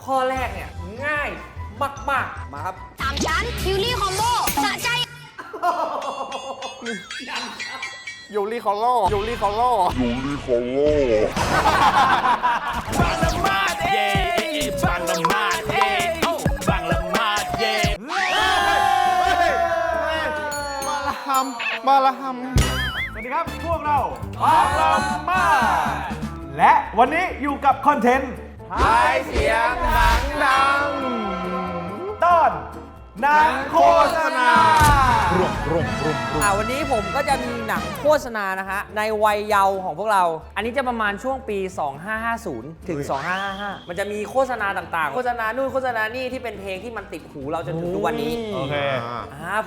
ข้อแรกเนี่ยง่ายมากๆมาครับ3 ชั้นทิวลี่คอมโบสะใจยูริคอลโลยูริคอลโลบังละมาดเย่บังละมาดเย่บังละมาดเย่มาละฮัม สวัสดีครับพวกเราบังละมาดและวันนี้อยู่กับคอนเทนต์ ทายเสียงหนังดัง ตอนหนังโฆษณา วันนี้ผมก็จะมีหนังโฆษณานะฮะในวัยเยาว์ของพวกเรา อันนี้จะประมาณช่วงปี 2550 ถึง 2555 มันจะมีโฆษณาต่างๆ โฆษณานู่นโฆษณานี่ที่เป็นเพลงที่มันติดหูเราจนถึงทุกวันนี้ โอเค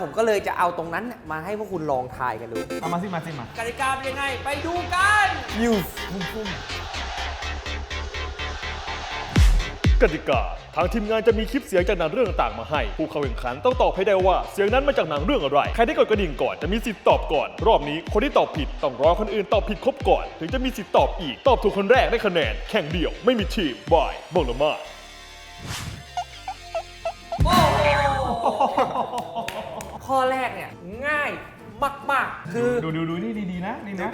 ผมก็เลยจะเอาตรงนั้นมาให้พวกคุณลองทายกันดู เอามาสิมาก ติกาเป็นยังไงไปดูกัน กติกาทางทีมงานจะมีคลิปเสียงจากหนังเรื่องต่างๆมาให้ผู้เข้าแข่งขันต้องตอบให้ได้ว่าเสียงนั้นมาจากหนังเรื่องอะไรใครได้กดกระดิ่งก่อนจะมีสิทธิ์ตอบก่อนรอบนี้คนที่ตอบผิดต้องรอคนอื่นตอบผิดครบก่อนถึงจะมีสิทธิ์ตอบอีกตอบถูกคนแรกได้คะแนนแข่งเดี่ยวไม่มีทีมบายบังละมาด ข้อแรกเนี่ยง่ายมากๆคือ ดูนี่ดีๆนะนี่นะ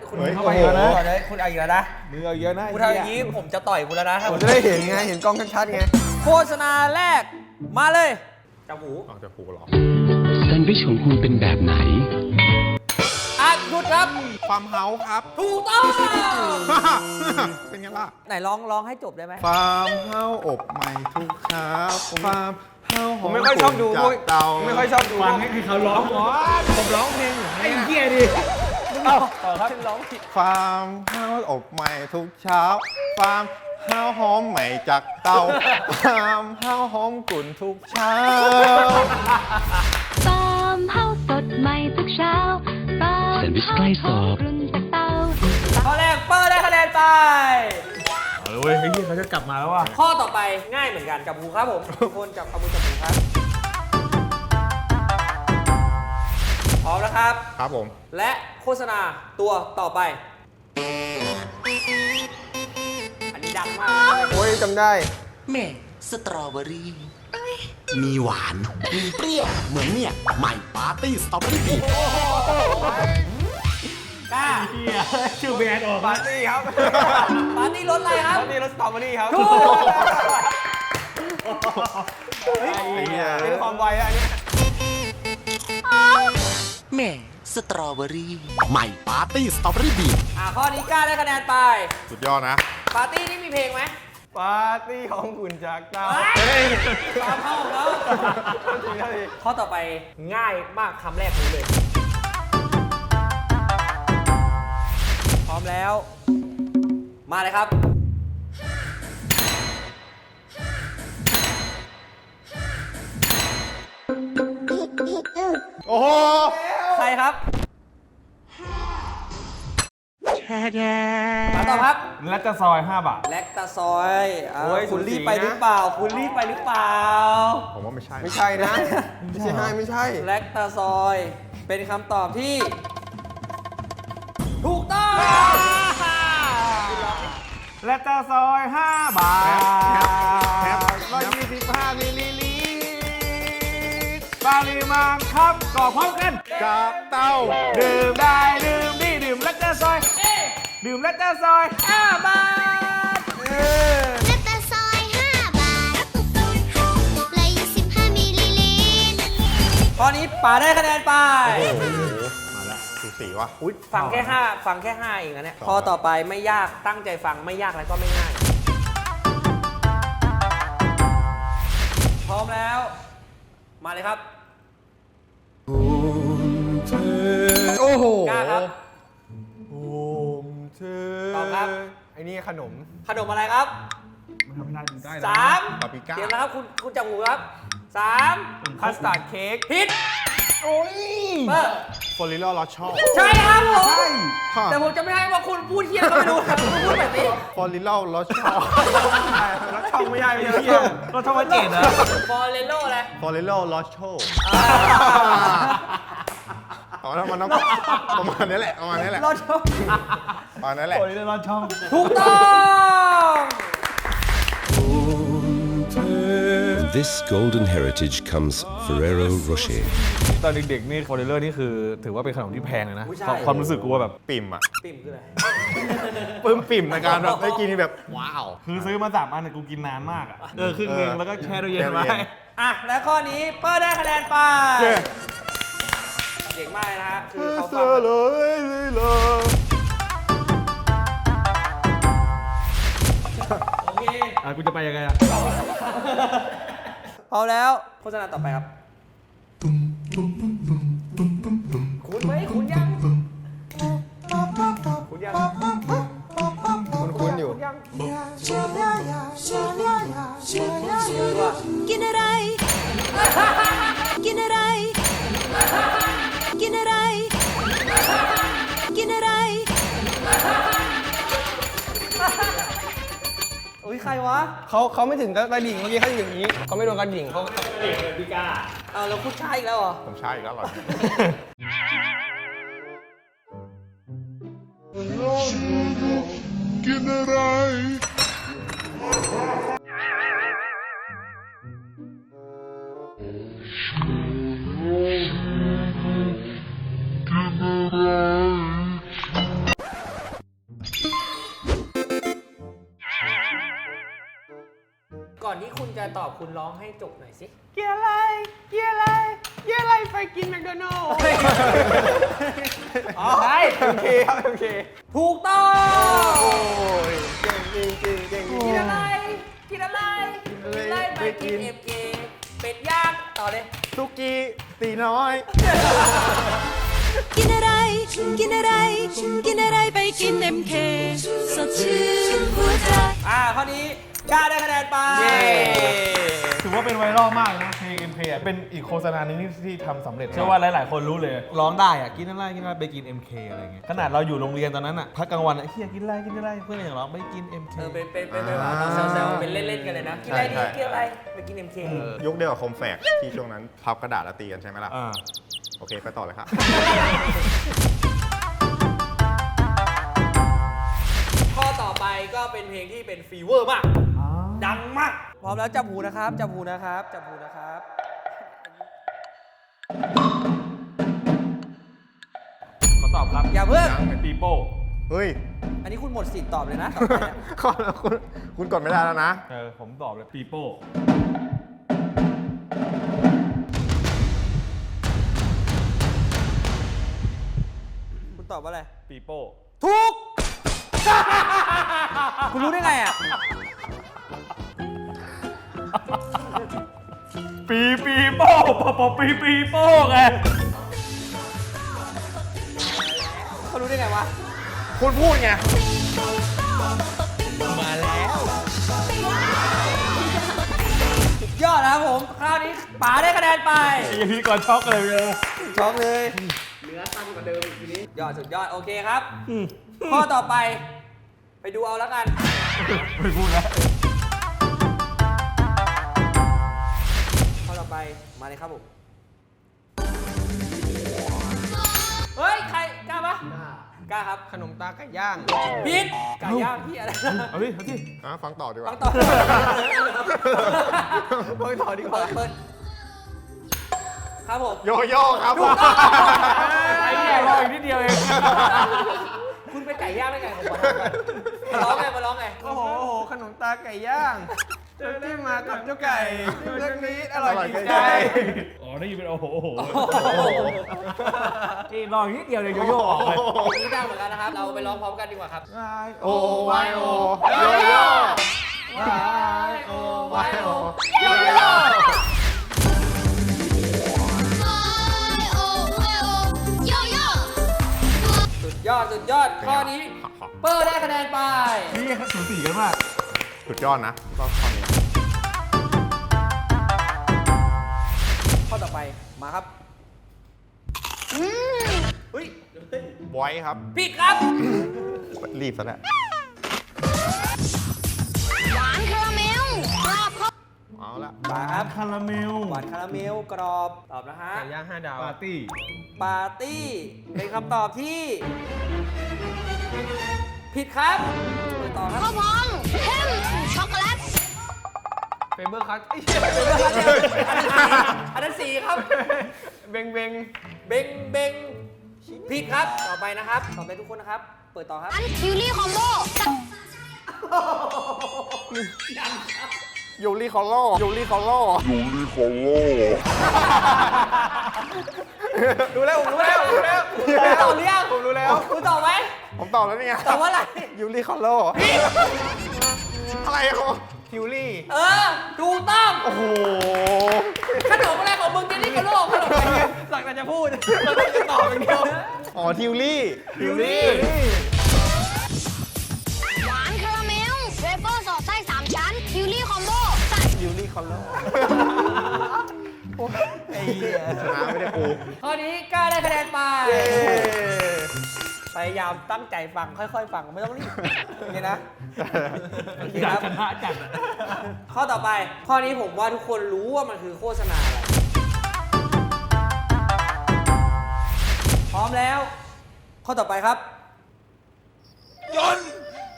คุณ เข้าไปอีกแล้วนะ ก่อนเลยคุณเอาอีกแล้วนะ มือเอาเยอะนะ คุณทำอย่างนี้ผมจะต่อยคุณแล้วนะ ผมจะได้เห็นไงเห็นกล้องชัดๆไง โฆษณาแรกมาเลยจับหู เอาจะผูกหรอ แซนด์วิชของคุณเป็นแบบไหน หยุดครับ ฟาร์มเฮาส์ครับ ถูกต้อง เป็นไงล่ะ ไหนร้องให้จบได้ไหม ฟาร์มเฮาส์อบใหม่ทุกเช้าฟาร์มเฮาส์ ผมไม่ค่อยชอบดู จากเตา ไม่ค่อยชอบดูฟังให้คือเขาร้องก่อนผมร้องเพลงไอ้เหี้ยดิ ต่อครับร้องผิด ฟาร์มเฮาส์อบใหม่ทุกเช้าฟาร์มเฮาส์หอมใหม่จากเตาฟาร์มเฮาส์หอมกลุ่นทุกเช้า ฟาร์มเฮาส์สดใหม่ทุกเช้าฟาร์ม แซนด์วิชใกล้สอบ รุ่นจากเตา ข้อแรกเปิดได้คะแนนไป เอาเลยเว้ยไอ้เหี้ยเขาจะกลับมาแล้วว่ะ ข้อต่อไปง่ายเหมือนกันจับหูครับผมทุกคนจับเอามือจับหูครับพร้อมแล้วครับ ครับผม และโฆษณาตัวต่อไป อันนี้ดังมาก โอ้ยจำได้ แม่สตรอเบอรี่ มีหวาน มีเปรี้ยว เหมือนเนี่ย ใหม่ปาร์ตี้สตรอเบอรี่ กล้า เหี้ยชื่อแบรนด์ออก ปาร์ตี้ครับ ปาร์ตี้รสอะไรครับ ปาร์ตี้รสสตรอเบอรี่ครับ ถูก ไอ้เหี้ย เป็นความไวอันนี้ แม่สตรอเบอรี่ ใหม่ปาร์ตี้สตรอเบอรี่บีบ ข้อนี้กล้าได้คะแนนไป สุดยอดนะ ปาร์ตี้นี่มีเพลงไหม ปาร์ตี้ของคุณจากเตา ตามเข้าของเขาข้อต่อไปง่ายมากคำแรกนี้เลย พร้อมแล้ว มาเลยครับ โอ้โห ใครครับมาต่อครับ และจะซอย 5 บาท แลคตาซอยคุณรีบไปหรือเปล่า คุณรีบไปหรือเปล่า ผมว่าไม่ใช่ ไม่ใช่นะ ไม่ใช่ให้ไม่ใช่ แลคตาซอย เป็นคำตอบที่ ถูกต้อง และจะซอย 5 บาท แคป 125 มิลลิลิตรปริมาณครับก่อพร้อมกัน จากเต้า ดื่มได้ดื่มดีดื่มและจะซอย ดื่มและจะซอย 5 บาท และแต่ซอย 5 บาทเลย25 มิลลิลิตร ข้อนี้ป๋าได้คะแนนไป มาละสูสีว่ะ อุ๊ยฟังแค่ 5 ฟังแค่ 5 เองนะเนี่ย ข้อต่อไปไม่ยากตั้งใจฟังไม่ยากแล้วก็ไม่ง่าย พร้อมแล้ว มาเลยครับ โอ้โห กล้าครับ โอมเธอ ตอบครับ ไอ้นี่ขนม ขนมอะไรครับ มันทำได้ดูได้ 3 ปาปริก้า เตรียมแล้วครับคุณจับหูครับ 3 คัสตาร์ดเค้ก ผิด โอ้ย เปิด ฟอริโลลอชอ ใช่ครับผม ค่ะ แต่ผมจะไม่ให้ว่าคุณพูดเทียนก็ไม่รู้นะคุณพูดแบบนี้ ฟอริโลลอชอ แล้วช่องไม่ได้ไม่ใช่เหี้ยเราช่องมาเจ็ดเหรอ ฟอเรโลอะไร ฟอริโลลอชออ๋อแล้วมันต้องประมาณนี้แหละประมาณนี้แหละ รอชม ประมาณนี้แหละ โอ้ยเราช่อง ถูกต้อง this golden heritage comes Ferrero Rocher. ตอนเด็กๆนี่คอร์เดเลอร์นี่คือถือว่าเป็นขนมที่แพงเลยนะ ใช่ ความรู้สึกกูว่าแบบ ปิ่มอ่ะ ปิ่มคืออะไร ปลื้มปิ่มในการแบบได้กินนี่แบบว้าว คือซื้อมา3 อันเนี่ยกูกินนานมากอ่ะครึ่งนึงแล้วก็แช่ตู้เย็นไว้ แช่ตู้เย็น อ่ะ และข้อนี้เปิ้ลได้คะแนนไป เย้ เก่งมากนะฮะ คือเขา เสื ฟัง อเลยเลย โอเค กูจะไปยังไงอ่ะ พร้อมแล้วโฆษณาต่อไปครับคุณไหมคุณยังคุณยัง คุ้นๆอยู่ กินอะไร กินอะไร กินอะไร กินอะไร อุ้ยใครวะ เขาไม่ถึงกระดิ่งเมื่อกี้เขาอยู่อย่างนี้เขาไม่โดนกระดิ่งเขา เอาแล้วคุณชายอีกแล้วเหรอ ผมใช่อีกแล้วเหรอ ก่อนที่คุณจะตอบคุณร้องให้จบหน่อยสิ เกียร์อะไรเกียร์อะไรเกียร์อะไรไปกินแมคโดนัลด์ อ๋อ ใช่โอเคครับโอเค ถูกต้อง เก่งจริงจริงเก่งจริง กินอะไร กินอะไร กินอะไรไปกินเอฟเเป็ดย่างต่อเลย ซุกี้ตีน้อย กินอะไร กินอะไร กินอะไรไปกิน MK สดชื่นหัวใจ ข้อนี้กล้าได้คะแนนไป ถือว่าเป็นไวรัลมากนะเพลง MK อ่ะเป็นอีกโฆษณาหนึงที่ทำสำเร็จเชื่อว่าหลายๆ คนรู้เลย ร้องได้อ่ะกินอะไรกินอะไรไปกิน MK อะไรเงี้ยขนาดเราอยู่โรงเรียนตอนนั้นอ่ะพักกลางวันอ่ะเฮียกินอะไรกินอะไรเพื่อนอย่างร้องไปกิน MK เป็นแซวๆเป็นเล่นๆกันเลยนะ กินอะไรดีกินอะไรไปกิน MK ยุคเดียวกับคมแฝกที่ช่วงนั้นพับกระดาษแล้วตีกันใช่ไหมล่ะ อ่า โอเค ไปต่อเลยครับ ข้อต่อไปก็เป็นเพลงที่เป็นฟีเวอร์มาก ดังมาก พร้อมแล้วจับหูนะครับ จับหูนะครับ จับหูนะครับ ขอตอบครับ อย่าเพิ่ง เป็นปีโป้ เฮ้ย อันนี้คุณหมดสิทธิ์ตอบเลยนะต่อไปเนี่ย ข้อแล้วคุณกดไม่ได้แล้วนะ ผมตอบเลยปีโป้ คุณตอบว่าอะไร ปีโป้ ถูก คุณรู้ได้ไงอ่ะ ปีโป้ปีโป้ไง เขารู้ได้ไงวะ คุณพูดไง มาแล้วสุดยอดนะครับผม คราวนี้ป๋าได้คะแนนไป ไอ้พี่ก่อนช็อกเลย ช็อกเลยเนื้อตั้งกว่าเดิมอีกทีนี้ ยอดสุดยอด โอเคครับ ข้อต่อไป ไปดูเอาแล้วกัน ไม่พูดแล้ว ข้อต่อไปมาเลยครับผม เฮ้ย ใครกล้าปะกล้าครับ ขนมตาไก่ย่าง พีทไก่ย่างพี่อะไร เอาดิเอาดิ ฟังต่อดีกว่า ฟังต่อ ฟังต่อดีกว่า เปิดครับผม โยโย่ครับผม ไอ้เนี่ยรออีกนิดเดียวเอง คุณไปไก่ย่างได้ไงผมบอกมาร้องไงมาร้องไง โอ้โหขนมตาไก่ย่างเจอที่มากับเจ้าไก่เรื่องนี้อร่อยจริงใจ อ๋อได้ยินเป็นโอ้โหนี่รออีกนิดเดียวเลยโยโย่ออกเลย นี่ดังเหมือนกันนะครับ เราไปร้องพร้อมกันดีกว่าครับ โอ้วายโอโยโย่ โอ้วายโอ โยโย่ สุดยอดสุดยอด ข้อนี้ เปิ้ลได้คะแนนไป นี่สูสีกันมาก สุดยอดนะก็ข้อนี้ ข้อต่อไปมาครับเฮ้ย ไว้ครับ ผิดครับ รีบซะแล้ว หวานคาราเมลกรอบ เอาละ มาครับ คาราเมล หวานคาราเมลกรอบ ตอบนะฮะ ไก่ย่าง5 ดาว ปาร์ตี้ ปาร์ตี้ เป็นคำตอบที่ ผิดครับไปต่อครับ ข้าวพองเข้มช็อกโกแลต เฟเบอร์คัท อันนั้นสีครับ เบงเบง เบงเบงผิดครับ ต่อไปนะครับ ต่อไปทุกคนนะครับ เปิดต่อครับ คิวรี่คอมโบ ยูริคอลโลยูริคอลโล รู้แล้วผมรู้แล้วผมรู้แล้ว ตอบหรือยัง ผมรู้แล้ว คุณตอบไหม ผมตอบแล้วเนี่ย ตอบว่าอะไร ยูริคอลโลอะไรเขา คิวรี่ ถูกต้อง โอ้โห ขนมอะไรของมึงจะนี่กระโลกขนมอะไร สั่งแต่จะพูดเราต้องจะตอบอย่างเดียว อ๋อทิวลี่ คิวรี่ หวานคาราเมลเวเฟอร์สอดไส้3 ชั้น คิวรี่คอมโบ ยูริคอลโลไอ้เหี้ยชนะไม่ได้กู ข้อนี้ก้าได้คะแนนไป พยายามตั้งใจฟัง ค่อยๆ ฟัง ไม่ต้องรีบโอเคนะ โอเค อยา ค ก รับ ชนะจัดอะ ข้อต่อไป ข้อนี้ผมว่าทุกคนรู้ว่ามันคือโฆษณาอะไร พร้อมแล้ว ข้อต่อไปครับ จน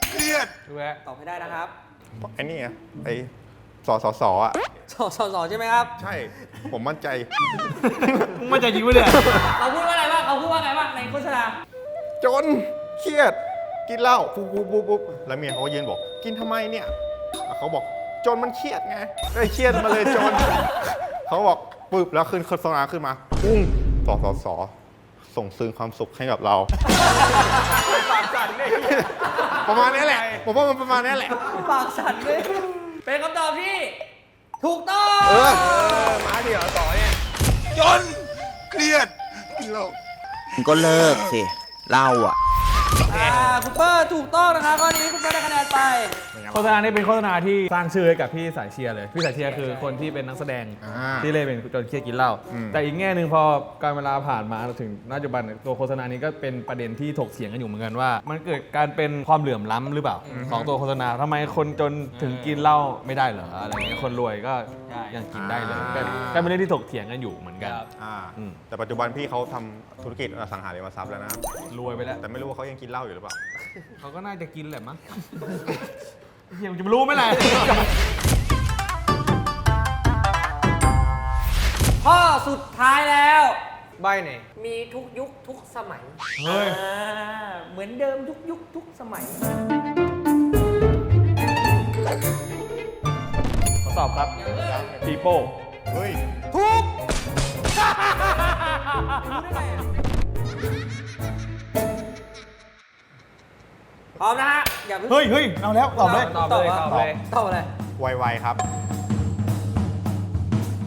เครียด ดูแล ตอบให้ได้นะครับ ไอ้นี่ไงไอ้สอ่ะ สอใช่ไหมครับ ใช่ ผมมั่นใจ มึงมาจากจริงปะเนี่ย เขาพูดว่าอะไรบ้างเขาพูดว่าไงบ้างในโฆษณา จนเครียด กินเหล้าปุ๊บแล้วเมียเขาก็ยืนบอก กินทำไมเนี่ยแล้วเขาบอกจนมันเครียดไงเครียดมาเลยจน เขาบอกปุ๊บแล้วขึ้นโฆษณาขึ้นมาปุ้งสส่งซึงความสุขให้กับเรา ปากสั่นเลย ประมาณนี้แหละ ผมว่ามันประมาณนี้แหละ ปากสั่นเลย เป็นคำตอบที่ ถูกต้อง มาเดี๋ยวต่อเนี่ย จนเครียด กินเหล้า ก็เลิกสิเหล้าอ่ะ คุณเปอร์ถูกต้องนะคะข้อนี้คุณเปอร์ได้คะแนนไป โฆษณานี้เป็นโฆษณาที่สร้างชื่อให้กับพี่สายเชียร์เลย พี่สายเชียร์คือคนที่เป็นนักแสดงที่เล่นเป็นจนเครียดกินเหล้า แต่อีกแง่หนึ่งพอการเวลาผ่านมาถึงปัจจุบันตัวโฆษณานี้ก็เป็นประเด็นที่ถกเถียงกันอยู่เหมือนกันว่า มันเกิดการเป็นความเหลื่อมล้ำหรือเปล่าของตัวโฆษณาทำไมคนจนถึงกินเหล้าไม่ได้เหรออะไรเงี้ยคนรวยก็ยังกินได้เลยก็เป็นเรื่องที่ถกเถียงกันอยู่เหมือนกัน แต่ปัจจุบันพี่เขาทำธุรกิจอสังหาริมทรัพย์แล้วนะครับ รวยไปแล้ว แต่ไม่รู้ว่าเขายังกินเหล้าอยู่หรือเปล่า เขาก็น่าจะกินแหละมั้งเฮียมึงจะรู้ไหมล่ะ ข้อสุดท้ายแล้ว ใบไหน มีทุกยุคทุกสมัย เฮ้ย เหมือนเดิมทุกยุคทุกสมัย ทดสอบครับปีโป้ เฮ้ย ถูกรู้ได้ไงอะพร้อมนะฮะ อย่าเพิ่ง เฮ้ยเอาแล้วตอบเลย ตอบเลยตอบเลย ตอบอะไร ไวๆครับ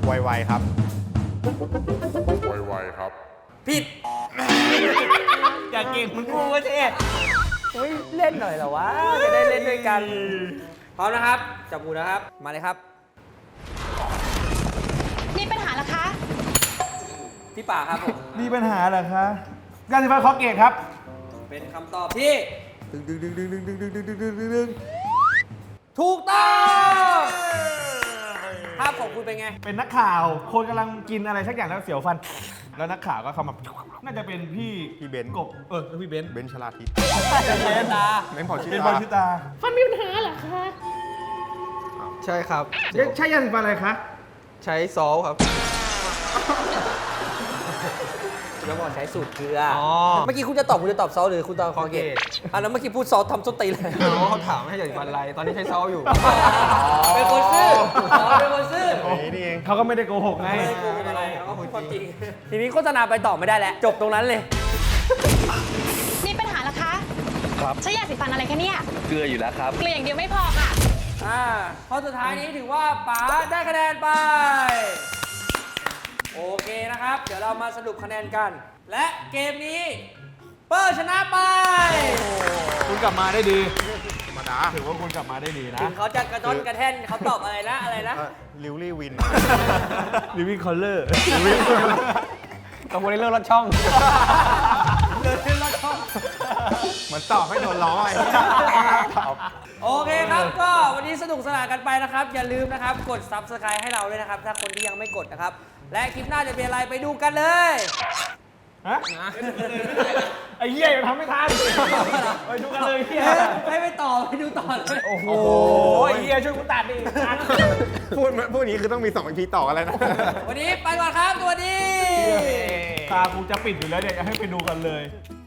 ไวๆครับ ผิด อยากกินมึงกูวะเจ๊ เฮ้ย เล่นหน่อยเหรอวะ จะได้เล่นด้วยกัน พร้อมนะครับ จับมือนะครับ มาเลยครับ มีปัญหาเหรอคะ พี่ป่าครับผม มีปัญหาเหรอคะการไฟฟ้าคอเกตครับ เป็นคำตอบที่ถูกต้องภาพของคุณเป็นไง เป็นนักข่าว คนกำลังกินอะไรสักอย่างแล้วเสียวฟัน แล้วนักข่าวก็เข้ามาน่าจะเป็นพี่ พี่เบนซ์ กบพี่เบนซ์ เบนซ์ชลาทิศ เล่นตา เบนซ์พอชิ เป็น ตา บอลชิตา ใช่ครับ ใช่ยาสีฟันอะไรคะ ใช้ซอลครับ แล้วบอกใช้สูตรเกลือ อ๋อ เมื่อกี้คุณจะตอบซอสหรือคุณตอบคอเกต Colgate แล้วเมื่อกี้พูดซอสทำส้นตีนเลย เขาถามให้ใช้ฟันอะไร ตอนนี้ใช้ซอลอยู่ เป็นคนซื่อเป็นคนซื่อ นี่เอง เขาก็ไม่ได้โกหกไง ไม่ได้โกงอะไรเขาก็พูดความจริง ทีนี้โฆษณาไปต่อไม่ได้แล้ว จบตรงนั้นเลย มีปัญหาเหรอคะ ครับใช้ยาสีฟันอะไรคะเนี่ย เกลืออยู่แล้วครับ เกลืออย่างเดียวไม่พอค่ะ ข้อสุดท้ายนี้ถือว่าป๋าได้คะแนนไป โอเคนะครับ เดี๋ยวเรามาสรุปคะแนนกัน และเกมนี้เปอร์ชนะไป คุณกลับมาได้ดี ธรรมดา ถือว่าคุณกลับมาได้ดีนะ ถึงเขาจะกระต้อนกระแท่นเขาตอบอะไรนะอะไรนะ ลิวลี่วิน ลิวิ่งคอลเลอร์ กับโมเดลเลอร์รถช่อง เดินขึ้นรถช่อง เหมือนตอบให้โดนล้อไอ้ โอเคครับก็วันนี้สนุกสนานกันไปนะครับ อย่าลืมนะครับกด Subscribe ให้เราด้วยนะครับ ถ้าคนที่ยังไม่กดนะครับ และคลิปหน้าจะเป็นอะไรไปดูกันเลย ฮะไอ้เหี้ยยังทำไม่ทันไปดูกันเลยเหี้ย ให้ไปต่อไปดูต่อเลย โอ้โหไอ้เหี้ยช่วยกูตัดดิตัด พูดอย่างนี้คือต้องมี2 EP ต่อกันเลยนะ วันนี้ไปก่อนครับ สวัสดี ตากูจะปิดอยู่แล้วเดี๋ยวจะให้ไปดูกันเลย